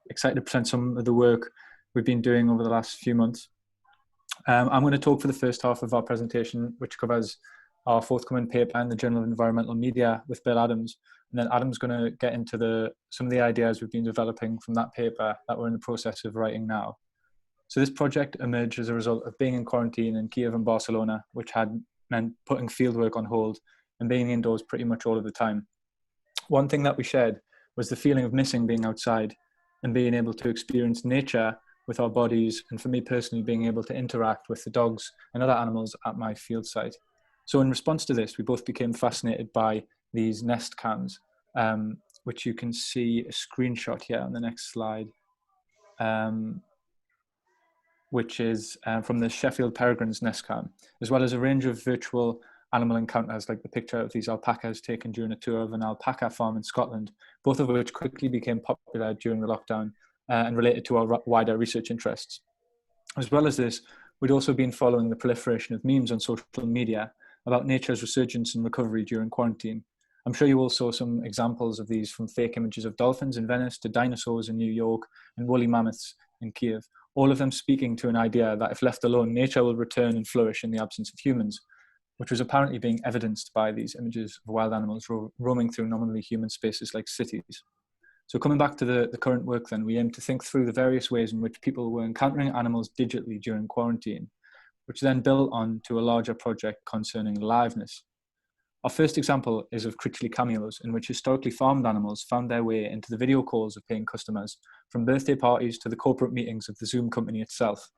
excited to present some of the work we've been doing over the last few months. I'm going to talk for the first half of our presentation, which covers our forthcoming paper in the Journal of Environmental Media with Bill Adams. And then Adam's going to get into some of the ideas we've been developing from that paper that we're in the process of writing now. So this project emerged as a result of being in quarantine in Kiev and Barcelona, which had meant putting fieldwork on hold and being indoors pretty much all of the time. One thing that we shared was the feeling of missing being outside and being able to experience nature with our bodies, and for me personally, being able to interact with the dogs and other animals at my field site. So in response to this, we both became fascinated by these nest cams, which you can see a screenshot here on the next slide, which is from the Sheffield Peregrine's nest cam, as well as a range of virtual animal encounters, like the picture of these alpacas taken during a tour of an alpaca farm in Scotland, both of which quickly became popular during the lockdown and related to our wider research interests. As well as this, we'd also been following the proliferation of memes on social media about nature's resurgence and recovery during quarantine. I'm sure you all saw some examples of these, from fake images of dolphins in Venice to dinosaurs in New York and woolly mammoths in Kiev, all of them speaking to an idea that if left alone, nature will return and flourish in the absence of humans, which was apparently being evidenced by these images of wild animals roaming through nominally human spaces like cities. So coming back to the current work then, we aim to think through the various ways in which people were encountering animals digitally during quarantine, which then built on to a larger project concerning liveness. Our first example is of Critchley cameos, in which historically farmed animals found their way into the video calls of paying customers, from birthday parties to the corporate meetings of the Zoom company itself.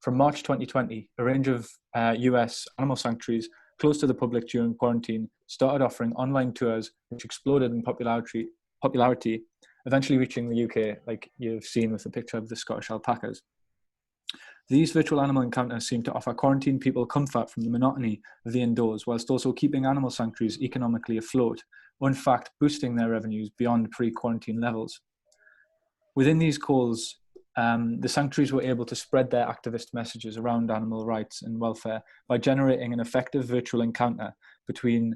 From March 2020, a range of US animal sanctuaries close to the public during quarantine started offering online tours, which exploded in popularity, eventually reaching the UK, like you've seen with the picture of the Scottish alpacas. These virtual animal encounters seem to offer quarantine people comfort from the monotony of the indoors, whilst also keeping animal sanctuaries economically afloat, or in fact boosting their revenues beyond pre-quarantine levels. Within these calls, the sanctuaries were able to spread their activist messages around animal rights and welfare by generating an effective virtual encounter between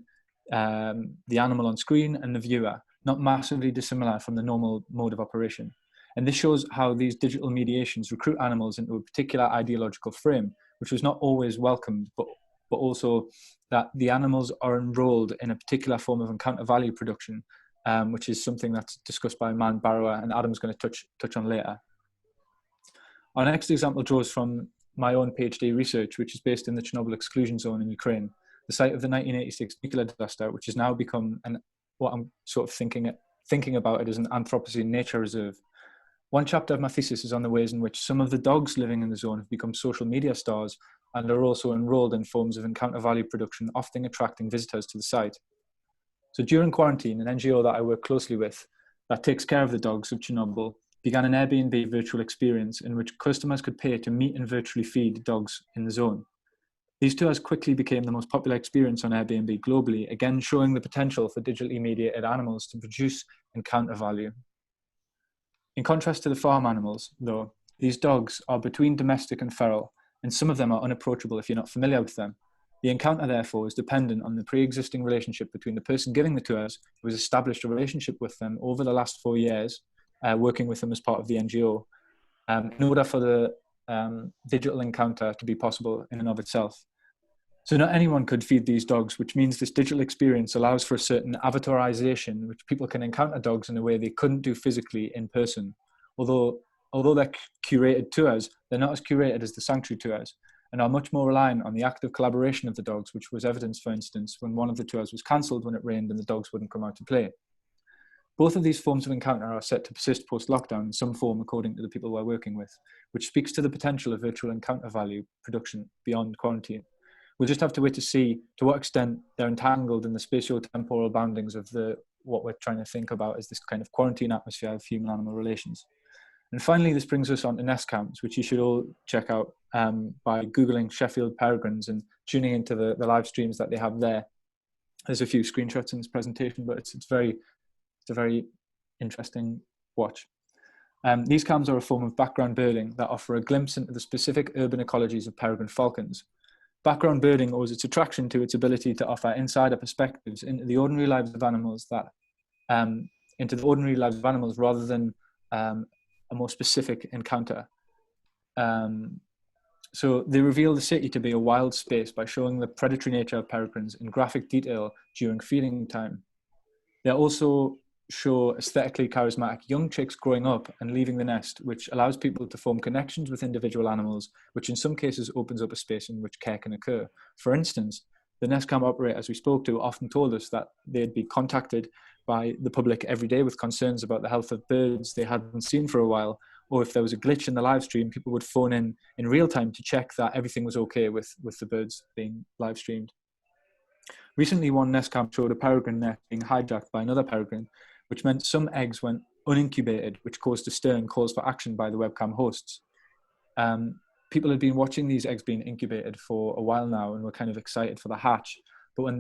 the animal on screen and the viewer, not massively dissimilar from the normal mode of operation. And this shows how these digital mediations recruit animals into a particular ideological frame, which was not always welcomed, but also that the animals are enrolled in a particular form of encounter value production, which is something that's discussed by Man Barrower and Adam's going to touch on later. Our next example draws from my own PhD research, which is based in the Chernobyl exclusion zone in Ukraine, the site of the 1986 nuclear disaster, which has now become what I'm sort of thinking about it as an Anthropocene nature reserve. One chapter of my thesis is on the ways in which some of the dogs living in the zone have become social media stars and are also enrolled in forms of encounter value production, often attracting visitors to the site. So during quarantine, an NGO that I work closely with that takes care of the dogs of Chernobyl began an Airbnb virtual experience in which customers could pay to meet and virtually feed dogs in the zone. These tours quickly became the most popular experience on Airbnb globally, again showing the potential for digitally mediated animals to produce encounter value. In contrast to the farm animals, though, these dogs are between domestic and feral, and some of them are unapproachable if you're not familiar with them. The encounter, therefore, is dependent on the pre-existing relationship between the person giving the tours, who has established a relationship with them over the last 4 years, working with them as part of the NGO, in order for the digital encounter to be possible in and of itself. So not anyone could feed these dogs, which means this digital experience allows for a certain avatarization, which people can encounter dogs in a way they couldn't do physically in person. Although they're curated tours, they're not as curated as the sanctuary tours, and are much more reliant on the active collaboration of the dogs, which was evidenced, for instance, when one of the tours was cancelled when it rained and the dogs wouldn't come out to play. Both of these forms of encounter are set to persist post-lockdown in some form, according to the people we're working with, which speaks to the potential of virtual encounter value production beyond quarantine. We'll just have to wait to see to what extent they're entangled in the spatio-temporal boundings of what we're trying to think about as this kind of quarantine atmosphere of human-animal relations. And finally, this brings us on to nest cams, which you should all check out by Googling Sheffield Peregrines and tuning into the live streams that they have there. There's a few screenshots in this presentation, but it's a very interesting watch. These cams are a form of background birding that offer a glimpse into the specific urban ecologies of peregrine falcons. Background birding owes its attraction to its ability to offer insider perspectives into the ordinary lives of animals rather than a more specific encounter. So they reveal the city to be a wild space by showing the predatory nature of peregrines in graphic detail during feeding time. They also show aesthetically charismatic young chicks growing up and leaving the nest, which allows people to form connections with individual animals, which in some cases opens up a space in which care can occur. For instance, the nest cam operators we spoke to often told us that they'd be contacted by the public every day with concerns about the health of birds they hadn't seen for a while, or if there was a glitch in the live stream, people would phone in real time to check that everything was okay with the birds being live streamed. Recently, one nest cam showed a peregrine nest being hijacked by another peregrine, which meant some eggs went unincubated, which caused a stir and calls for action by the webcam hosts. People had been watching these eggs being incubated for a while now and were kind of excited for the hatch. But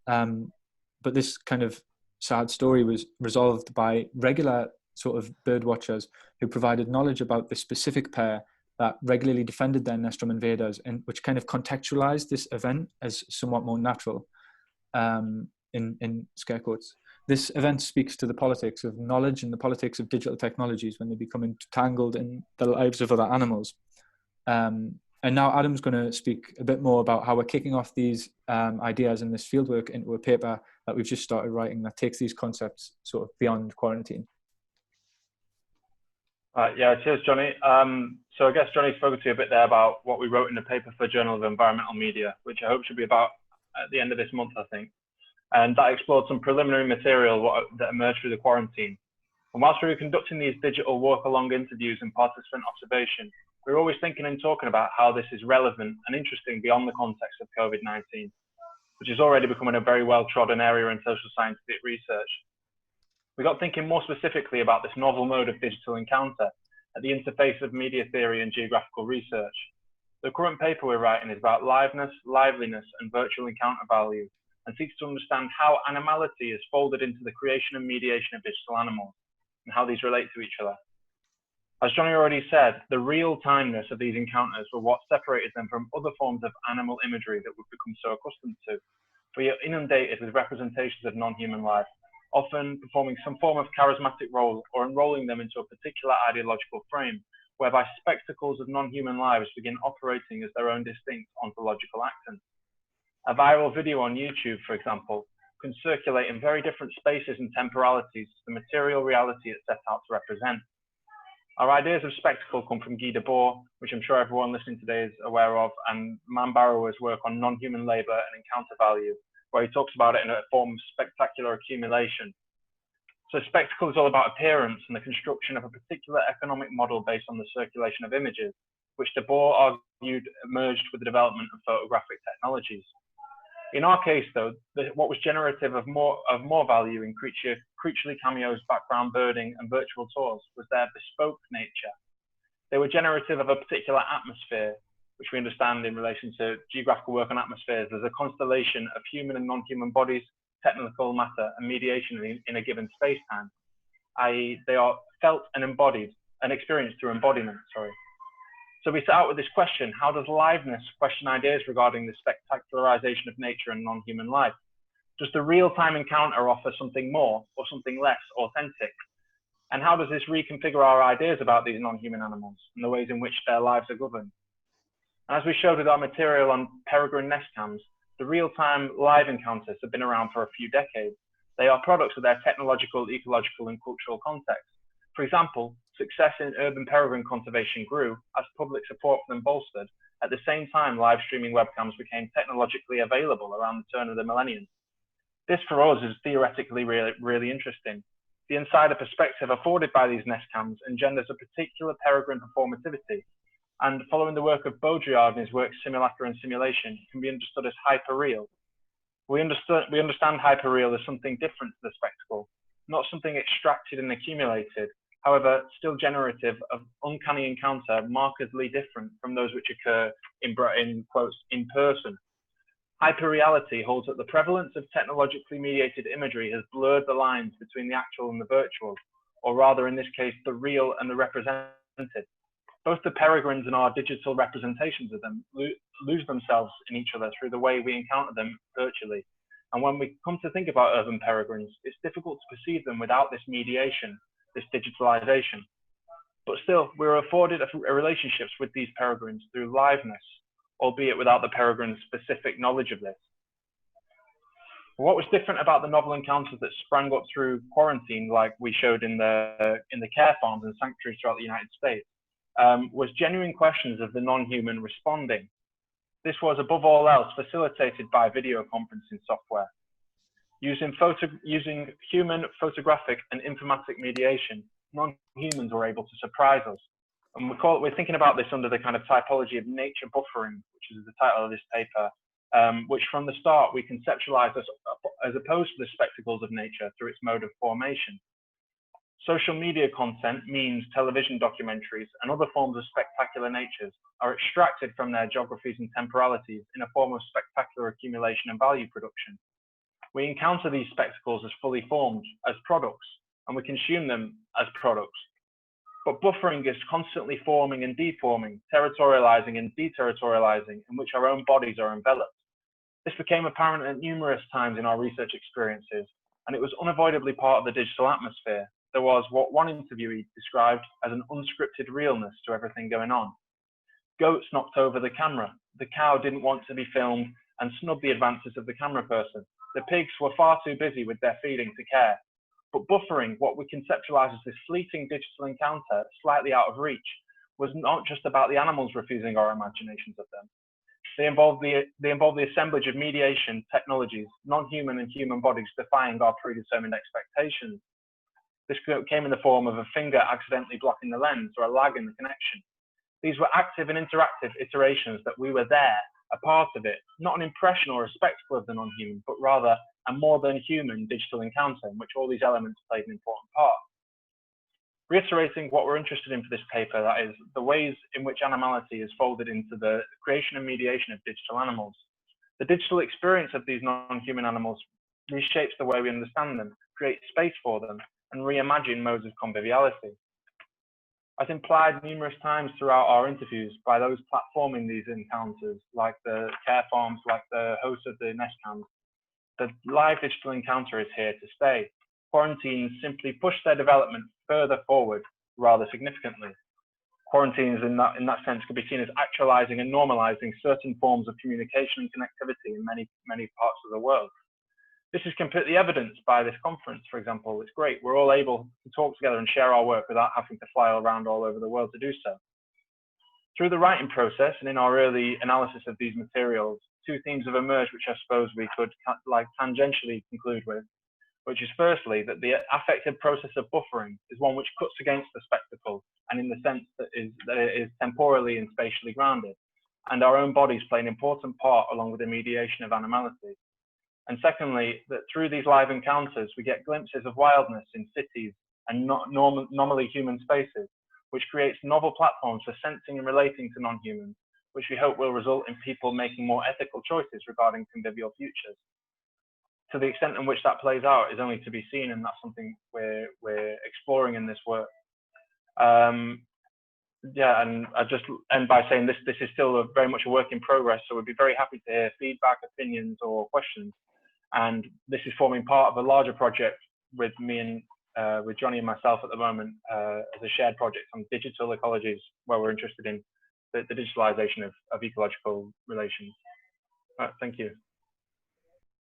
but this kind of sad story was resolved by regular sort of bird watchers who provided knowledge about this specific pair that regularly defended their nest from invaders, and which kind of contextualized this event as somewhat more natural, in scare quotes. This event speaks to the politics of knowledge and the politics of digital technologies when they become entangled in the lives of other animals. And now Adam's going to speak a bit more about how we're kicking off these ideas and this fieldwork into a paper that we've just started writing that takes these concepts sort of beyond quarantine. Yeah, cheers, Johnny. So I guess Johnny spoke to you a bit there about what we wrote in the paper for Journal of Environmental Media, which I hope should be about at the end of this month, I think. And that explored some preliminary material that emerged through the quarantine. And whilst we were conducting these digital walk-along interviews and participant observation, we were always thinking and talking about how this is relevant and interesting beyond the context of COVID-19, which is already becoming a very well-trodden area in social scientific research. We got thinking more specifically about this novel mode of digital encounter at the interface of media theory and geographical research. The current paper we're writing is about liveness, liveliness, and virtual encounter value, and seeks to understand how animality is folded into the creation and mediation of digital animals, and how these relate to each other. As Johnny already said, the real-timeness of these encounters were what separated them from other forms of animal imagery that we've become so accustomed to. We are inundated with representations of non-human life, often performing some form of charismatic role or enrolling them into a particular ideological frame, whereby spectacles of non-human lives begin operating as their own distinct ontological accents. A viral video on YouTube, for example, can circulate in very different spaces and temporalities to the material reality it's set out to represent. Our ideas of spectacle come from Guy Debord, which I'm sure everyone listening today is aware of, and Man Barrower's work on non-human labor and encounter value, where he talks about it in a form of spectacular accumulation. So spectacle is all about appearance and the construction of a particular economic model based on the circulation of images, which Debord argued emerged with the development of photographic technologies. In our case, though, what was generative of more value in creaturely cameos, background birding, and virtual tours was their bespoke nature. They were generative of a particular atmosphere, which we understand in relation to geographical work on atmospheres as a constellation of human and non-human bodies, technical matter, and mediation in a given space-time, i.e. they are felt and embodied and experienced through embodiment, So we set out with this question: how does liveness question ideas regarding the spectacularization of nature and non-human life? Does the real-time encounter offer something more or something less authentic? And how does this reconfigure our ideas about these non-human animals and the ways in which their lives are governed? And as we showed with our material on peregrine nest cams, the real-time live encounters have been around for a few decades. They are products of their technological, ecological, and cultural context. For example, success in urban peregrine conservation grew as public support for them bolstered. At the same time, live streaming webcams became technologically available around the turn of the millennium. This for us is theoretically really interesting. The insider perspective afforded by these nest cams engenders a particular peregrine performativity, and following the work of Baudrillard in his work Simulacra and Simulation, can be understood as hyperreal. We understand hyperreal as something different to the spectacle, not something extracted and accumulated, however, still generative of uncanny encounter markedly different from those which occur in quotes, in person. Hyperreality holds that the prevalence of technologically mediated imagery has blurred the lines between the actual and the virtual, or rather in this case, the real and the represented. Both the peregrines and our digital representations of them lose themselves in each other through the way we encounter them virtually. And when we come to think about urban peregrines, it's difficult to perceive them without this mediation, this digitalization. But still, we were afforded relationships with these peregrines through liveness, albeit without the peregrine's specific knowledge of this. What was different about the novel encounters that sprang up through quarantine, like we showed in the care farms and sanctuaries throughout the United States, was genuine questions of the non-human responding. This was, above all else, facilitated by video conferencing software. Using human, photographic, and informatic mediation, non-humans were able to surprise us. And we're thinking about this under the kind of typology of nature buffering, which is the title of this paper, which from the start we conceptualized as opposed to the spectacles of nature through its mode of formation. Social media content, memes, television documentaries, and other forms of spectacular natures are extracted from their geographies and temporalities in a form of spectacular accumulation and value production. We encounter these spectacles as fully formed, as products, and we consume them as products. But buffering is constantly forming and deforming, territorializing and deterritorializing, in which our own bodies are enveloped. This became apparent at numerous times in our research experiences, and it was unavoidably part of the digital atmosphere. There was what one interviewee described as an unscripted realness to everything going on. Goats knocked over the camera. The cow didn't want to be filmed and snubbed the advances of the camera person. The pigs were far too busy with their feeding to care. But buffering, what we conceptualize as this fleeting digital encounter, slightly out of reach, was not just about the animals refusing our imaginations of them. They involved the assemblage of mediation technologies, non-human and human bodies defying our predetermined expectations. This came in the form of a finger accidentally blocking the lens or a lag in the connection. These were active and interactive iterations that we were there, a part of it, not an impression or a spectacle of the non-human, but rather a more than human digital encounter in which all these elements played an important part. Reiterating what we're interested in for this paper, that is, the ways in which animality is folded into the creation and mediation of digital animals. The digital experience of these non-human animals reshapes the way we understand them, creates space for them, and reimagine modes of conviviality. As implied numerous times throughout our interviews by those platforming these encounters, like the care farms, like the hosts of the nest cams, the live digital encounter is here to stay. Quarantines simply push their development further forward rather significantly. Quarantines in that sense could be seen as actualizing and normalizing certain forms of communication and connectivity in many parts of the world. This is completely evidenced by this conference, for example. It's great. We're all able to talk together and share our work without having to fly around all over the world to do so. Through the writing process and in our early analysis of these materials, two themes have emerged which I suppose we could tangentially conclude with, which is firstly that the affective process of buffering is one which cuts against the spectacle and in the sense that it is temporally and spatially grounded, and our own bodies play an important part along with the mediation of animality. And secondly, that through these live encounters, we get glimpses of wildness in cities and normally human spaces, which creates novel platforms for sensing and relating to non-humans, which we hope will result in people making more ethical choices regarding convivial futures. To the extent in which that plays out is only to be seen, and that's something we're exploring in this work. Yeah, and I just end by saying this is still very much a work in progress, so we'd be very happy to hear feedback, opinions, or questions. And this is forming part of a larger project with me and with Johnny and myself at the moment as a shared project on digital ecologies, where we're interested in the digitalization of ecological relations. Thank you.